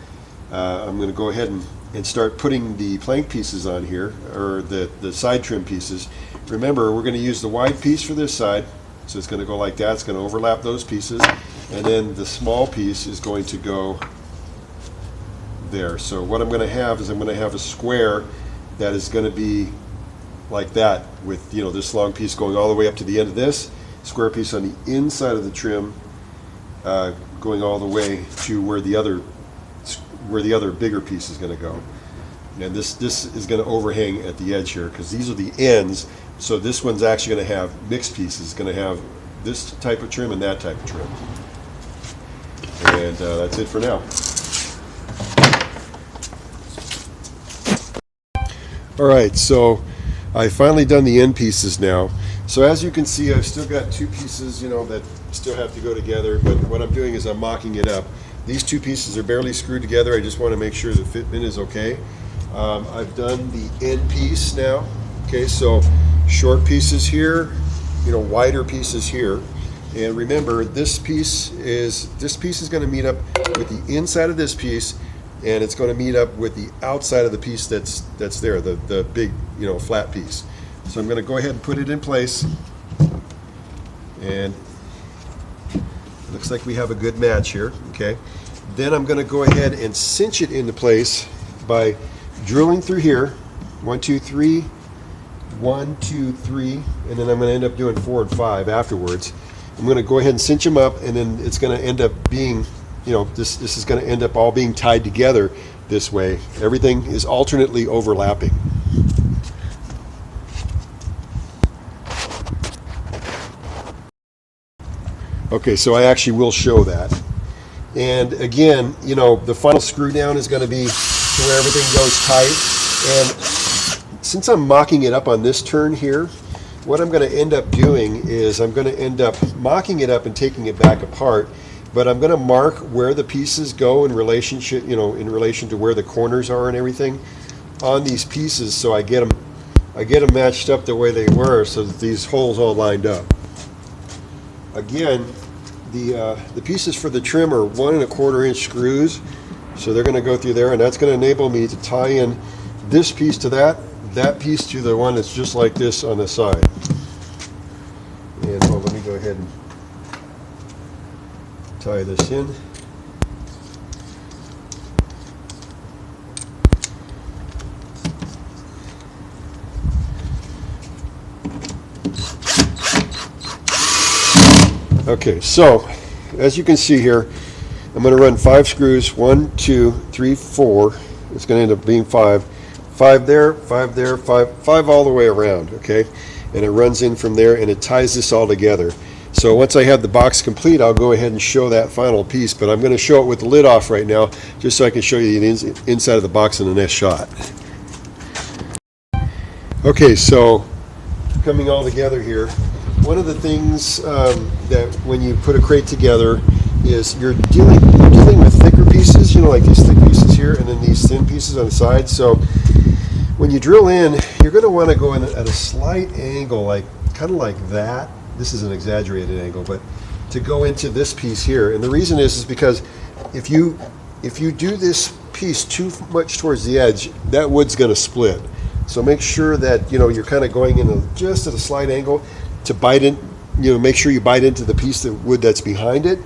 I'm going to go ahead and start putting the plank pieces on here, or the side trim pieces. Remember, we're going to use the wide piece for this side, so it's going to go like that. It's going to overlap those pieces, and then the small piece is going to go there. So what I'm going to have is I'm going to have a square that is going to be like that, with this long piece going all the way up to the end of this square piece on the inside of the trim, going all the way to where the other bigger piece is going to go. And this is going to overhang at the edge here, because these are the ends. So this one's actually going to have mixed pieces. It's going to have this type of trim and that type of trim. And that's it for now. All right, so I've finally done the end pieces now. So as you can see, I've still got two pieces, that still have to go together, but what I'm doing is I'm mocking it up. These two pieces are barely screwed together. I just want to make sure the fitment is okay. I've done the end piece now. Okay, so short pieces here, wider pieces here. And remember, this piece is going to meet up with the inside of this piece, and it's going to meet up with the outside of the piece that's there, the big, flat piece. So I'm going to go ahead and put it in place, and it looks like we have a good match here. Okay, then I'm going to go ahead and cinch it into place by drilling through here, 1, 2, 3, 1, 2, 3, and then I'm going to end up doing 4 and 5 afterwards. I'm going to go ahead and cinch them up, and then it's going to end up being, this is going to end up all being tied together this way. Everything is alternately overlapping. Okay, so I actually will show that. And again, the final screw down is going to be to where everything goes tight. And since I'm mocking it up on this turn here, what I'm going to end up doing is I'm going to end up mocking it up and taking it back apart. but I'm going to mark where the pieces go in relationship, in relation to where the corners are and everything on these pieces, so I get them matched up the way they were, so that these holes all lined up. Again, the pieces for the trim are 1 1/4 inch screws, so they're going to go through there, and that's going to enable me to tie in this piece to that piece to the one that's just like this on the side. And let me go ahead and tie this in. Okay, so as you can see here, I'm going to run 5 screws, 1, 2, 3, 4. It's going to end up being 5. 5 there, 5 there, 5 all the way around, okay? And it runs in from there, and it ties this all together. So once I have the box complete, I'll go ahead and show that final piece, but I'm going to show it with the lid off right now, just so I can show you the inside of the box in the next shot. Okay, so coming all together here, one of the things that when you put a crate together is you're dealing with thicker pieces, like these thick pieces here, and then these thin pieces on the side. So when you drill in, you're going to want to go in at a slight angle, kind of like that. This is an exaggerated angle, but to go into this piece here. And the reason is because if you do this piece too much towards the edge, that wood's going to split. So make sure that you're kind of going in just at a slight angle to bite in. Make sure you bite into the piece of wood that's behind it,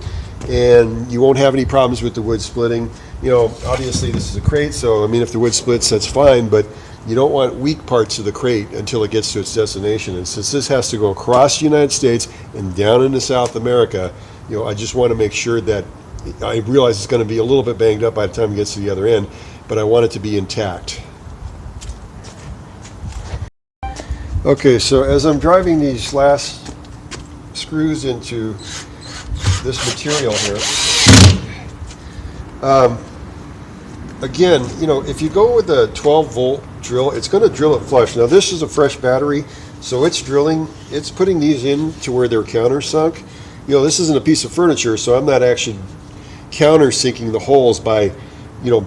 and you won't have any problems with the wood splitting. Obviously this is a crate, so if the wood splits, that's fine, but you don't want weak parts of the crate until it gets to its destination. And since this has to go across the United States and down into South America, I just want to make sure that I realize it's going to be a little bit banged up by the time it gets to the other end, but I want it to be intact. Okay, so as I'm driving these last screws into this material here, again, if you go with a 12-volt drill, it's going to drill it flush. Now this is a fresh battery, so it's putting these in to where they're countersunk. This isn't a piece of furniture, so I'm not actually countersinking the holes by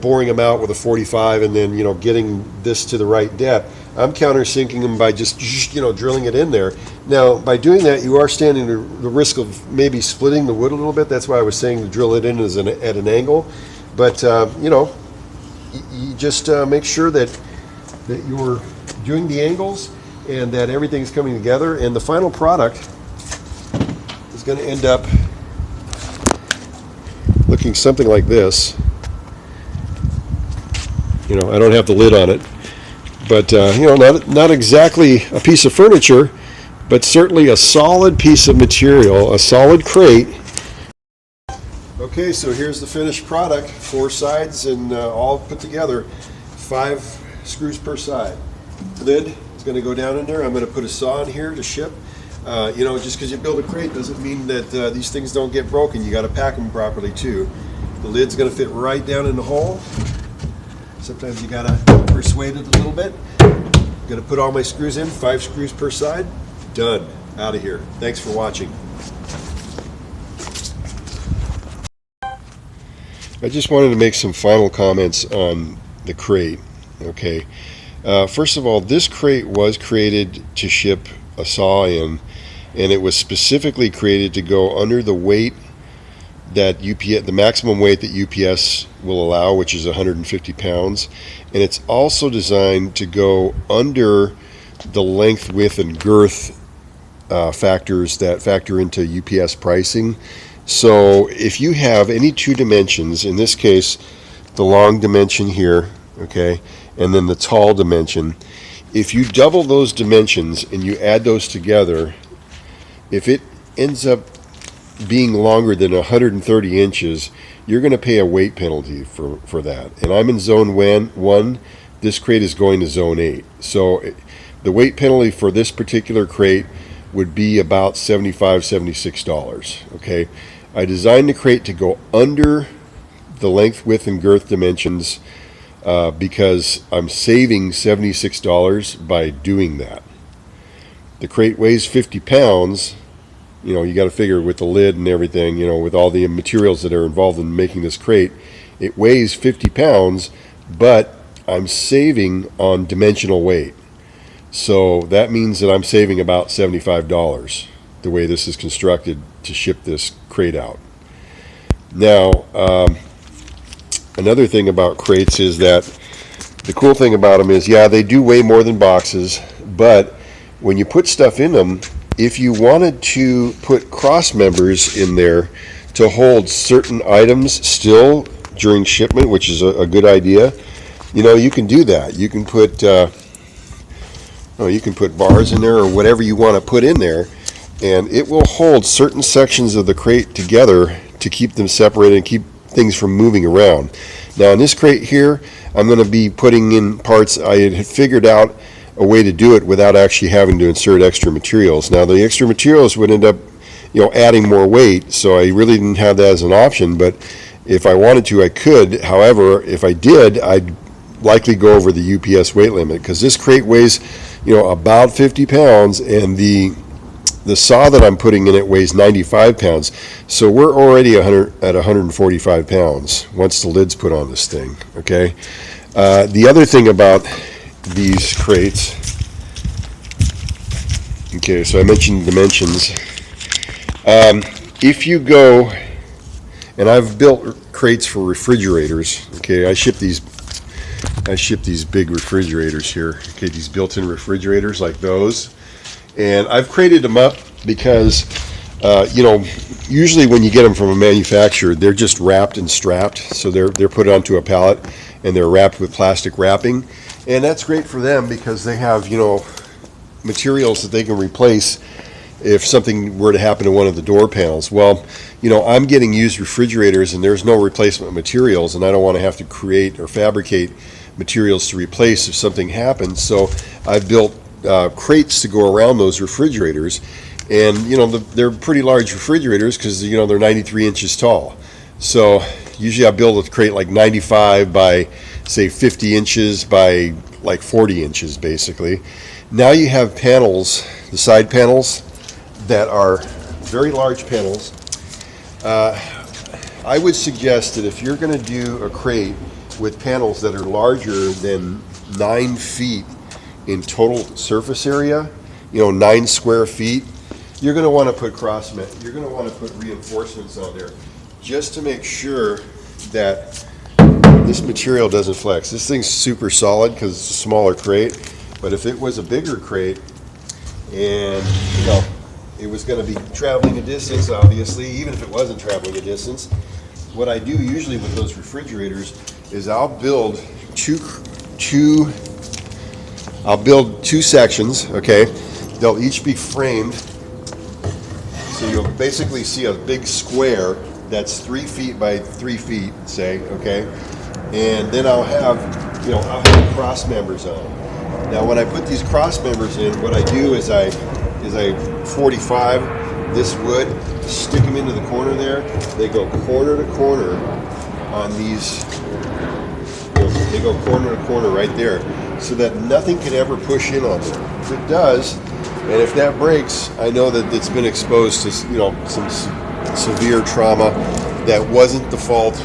boring them out with a 45 and then getting this to the right depth. I'm countersinking them by just drilling it in there. Now by doing that, you are standing the risk of maybe splitting the wood a little bit. That's why I was saying to drill it in at an angle. But you just make sure that you're doing the angles and that everything's coming together, and the final product is going to end up looking something like this. I don't have the lid on it, but not exactly a piece of furniture, but certainly a solid piece of material, a solid crate. Okay, so here's the finished product, 4 sides and all put together, 5 screws per side. Lid is going to go down in there. I'm going to put a saw in here to ship. Just because you build a crate doesn't mean that these things don't get broken. You got to pack them properly too. The lid's going to fit right down in the hole. Sometimes you got to persuade it a little bit. I'm going to put all my screws in, 5 screws per side. Done. Out of here. Thanks for watching. I just wanted to make some final comments on the crate. Okay. First of all, this crate was created to ship a saw in, and it was specifically created to go under the weight that the maximum weight that UPS will allow, which is 150 pounds. And it's also designed to go under the length, width, and girth factors that factor into UPS pricing. So if you have any 2 dimensions, in this case the long dimension here, okay, and then the tall dimension, if you double those dimensions and you add those together, if it ends up being longer than 130 inches, you're going to pay a weight penalty for that. And I'm in zone 1. This crate is going to zone 8. So the weight penalty for this particular crate would be about $75, $76. Okay, I designed the crate to go under the length, width, and girth dimensions because I'm saving $76 by doing that. The crate weighs 50 pounds, You know, you got to figure with the lid and everything, you know, with all the materials that are involved in making this crate, it weighs 50 pounds, but I'm saving on dimensional weight. So that means that I'm saving about $75 the way this is constructed to ship this crate out. Now, another thing about crates is that the cool thing about them is, yeah, they do weigh more than boxes, but when you put stuff in them, if you wanted to put cross members in there to hold certain items still during shipment, which is a good idea, you know, you can do that. You can put bars in there or whatever you want to put in there, and it will hold certain sections of the crate together to keep them separated and keep things from moving around. Now in this crate here, I'm going to be putting in parts. I had figured out a way to do it without actually having to insert extra materials. Now the extra materials would end up, you know, adding more weight, so I really didn't have that as an option, but if I wanted to, I could. However, if I did, I'd likely go over the UPS weight limit, because this crate weighs, you know, about 50 pounds, and the saw that I'm putting in it weighs 95 pounds. So we're already at 145 pounds once the lid's put on this thing, okay? The other thing about these crates, okay, so I mentioned dimensions. If you go, and I've built crates for refrigerators, okay, I ship these big refrigerators here, okay, these built-in refrigerators like those. And I've crated them up because, you know, usually when you get them from a manufacturer, they're just wrapped and strapped. So they're put onto a pallet and they're wrapped with plastic wrapping. And that's great for them because they have, you know, materials that they can replace if something were to happen to one of the door panels. Well, you know, I'm getting used refrigerators and there's no replacement materials, and I don't want to have to create or fabricate materials to replace if something happens. So I've built crates to go around those refrigerators, and you know, they're pretty large refrigerators because, you know, they're 93 inches tall. So usually I build a crate like 95 by say 50 inches by like 40 inches basically. Now you have panels, the side panels, that are very large panels. I would suggest that if you're going to do a crate with panels that are larger than 9 feet in total surface area, you know, 9 square feet, you're going to want to put you're going to want to put reinforcements on there just to make sure that this material doesn't flex. This thing's super solid because it's a smaller crate, but if it was a bigger crate and, you know, it was going to be traveling a distance, obviously, even if it wasn't traveling a distance, what I do usually with those refrigerators is I'll build two sections, okay? They'll each be framed. So you'll basically see a big square that's 3 feet by 3 feet, say, okay? And then I'll have cross members on. Now when I put these cross members in, what I do is I 45 this wood, stick them into the corner there. They go corner to corner on these. They go corner to corner right there, so that nothing can ever push in on them. If it does, and if that breaks, I know that it's been exposed to, you know, some severe trauma that wasn't the fault,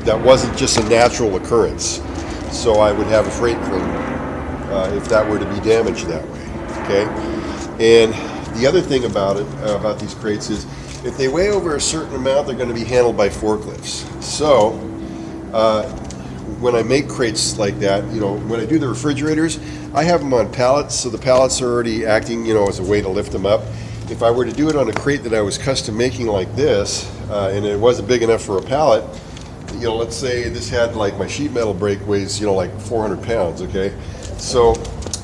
that wasn't just a natural occurrence. So I would have a freight claim if that were to be damaged that way. Okay, and the other thing about it, about these crates, is if they weigh over a certain amount, they're going to be handled by forklifts. So when I make crates like that, you know, when I do the refrigerators, I have them on pallets, so the pallets are already acting, you know, as a way to lift them up. If I were to do it on a crate that I was custom making like this, and it wasn't big enough for a pallet, you know, let's say this had, like, my sheet metal brake weighs, you know, like 400 pounds, okay? So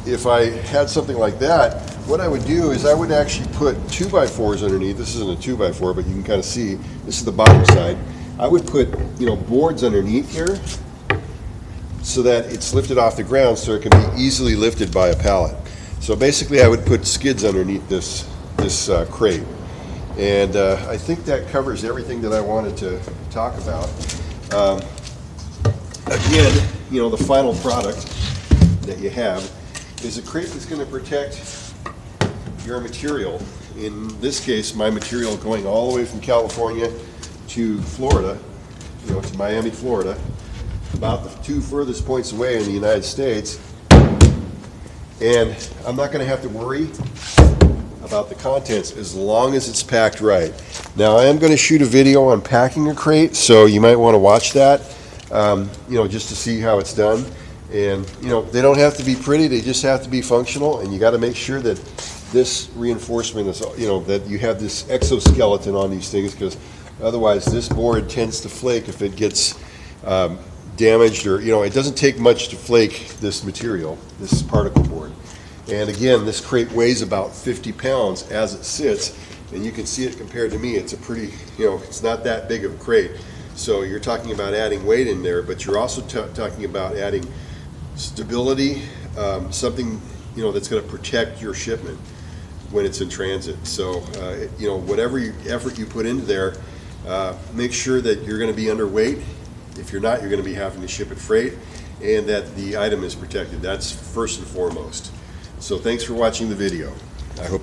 if I had something like that, what I would do is I would actually put 2x4s underneath. This isn't a 2x4, but you can kind of see, this is the bottom side. I would put, you know, boards underneath here so that it's lifted off the ground so it can be easily lifted by a pallet. So basically I would put skids underneath this crate. And I think that covers everything that I wanted to talk about. Again, you know, the final product that you have is a crate that's going to protect your material in this case, my material going all the way from California to Florida, to Miami, Florida, about the two furthest points away in the United States. And I'm not going to have to worry about the contents as long as it's packed right. Now, I am going to shoot a video on packing a crate, so you might want to watch that, just to see how it's done. And, they don't have to be pretty, they just have to be functional, and you got to make sure that this reinforcement is, that you have this exoskeleton on these things, because otherwise this board tends to flake if it gets damaged, or, it doesn't take much to flake this material, this particle board. And again, this crate weighs about 50 pounds as it sits, and you can see it compared to me. It's a pretty, it's not that big of a crate. So you're talking about adding weight in there, but you're also talking about adding stability, something, that's going to protect your shipment when it's in transit. So, whatever effort you put into there, make sure that you're going to be underweight. If you're not, you're going to be having to ship it freight, and that the item is protected. That's first and foremost. So thanks for watching the video. I hope you